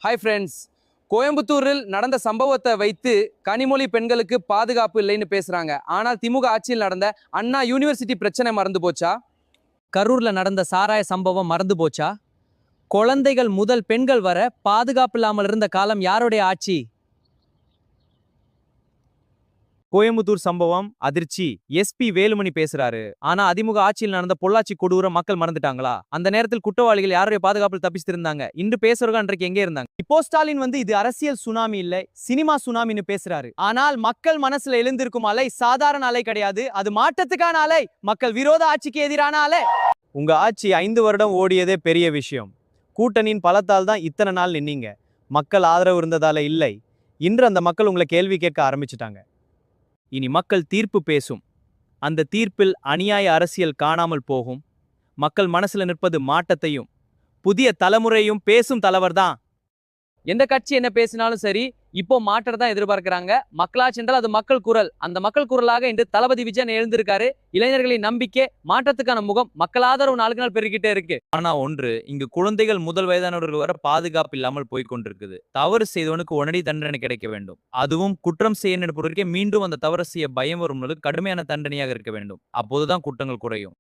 Hi friends. கோயம்புத்தூரில் நடந்த சம்பவத்தை வைத்து கனிமொழி பெண்களுக்கு பாதுகாப்பு இல்லைன்னு பேசுறாங்க. ஆனால் திமுக ஆட்சியில் நடந்த அண்ணா யூனிவர்சிட்டி பிரச்சனை மறந்து போச்சா? கரூர்ல நடந்த சாராய சம்பவம் மறந்து போச்சா? குழந்தைகள் முதல் பெண்கள் வர பாதுகாப்பு இல்லாமல் இருந்த காலம் யாருடைய ஆட்சி? கோயம்புத்தூர் சம்பவம் அதிர்ச்சி. எஸ்பி வேலுமணி பேசுறாரு. ஆனா அதிமுக ஆட்சியில் நடந்த பொள்ளாச்சி கொடூர மக்கள் மறந்துட்டாங்களா? அந்த நேரத்தில் குற்றவாளிகள் யாருடைய பாதுகாப்பில் தப்பிச்சிருந்தாங்க? இன்று பேசுறவங்க அன்றைக்கு எங்கே இருந்தாங்க? இப்போ ஸ்டாலின் இது அரசியல் சுனாமி இல்ல, சினிமா சுனாமின்னு பேசுறாரு. ஆனால் மக்கள் மனசுல எழுந்திருக்கும் அலை சாதாரண அலை கிடையாது. அது மாற்றத்துக்கான அலை, மக்கள் விரோத ஆட்சிக்கு எதிரான அலை. உங்க ஆட்சி 5 வருடம் ஓடியதே பெரிய விஷயம். கூட்டணியின் பலத்தால் தான் இத்தனை நாள் நின்னீங்க. மக்கள் ஆதரவு இருந்ததால இல்லை. இன்று அந்த மக்கள் உங்களை கேள்வி கேட்க ஆரம்பிச்சிட்டாங்க. இனி மக்கள் தீர்ப்பு பேசும். அந்த தீர்ப்பில் அநியாய அரசியல் காணாமல் போகும். மக்கள் மனசுல நிற்பது மாற்றத்தையும் புதிய தலைமுறையும் பேசும் தலைவர் தான். எந்த கட்சி என்ன பேசினாலும் சரி, இப்போ மாற்றத்தான் எதிர்பார்க்கிறாங்க. மக்களாட்சி என்றால் அது மக்கள் குரல். அந்த மக்கள் குரலாக இன்று தளபதி விஜயன் எழுந்திருக்காரு. இளைஞர்களின் நம்பிக்கை, மாற்றத்துக்கான முகம், மக்கள் ஆதரவு நாளுக்கு நாள் பெருகிட்டே இருக்கு. ஆனா ஒன்று, இங்கு குழந்தைகள் முதல் வயதானவர்கள் வர பாதுகாப்பு இல்லாமல் போய்கொண்டிருக்குது. தவறு செய்தவனுக்கு உடனடி தண்டனை கிடைக்க வேண்டும். அதுவும் குற்றம் செய்ய நினைப்பவருக்கே மீண்டும் அந்த தவறு செய்ய பயம் வரும் கடுமையான தண்டனையாக இருக்க வேண்டும். அப்போதுதான் குற்றங்கள் குறையும்.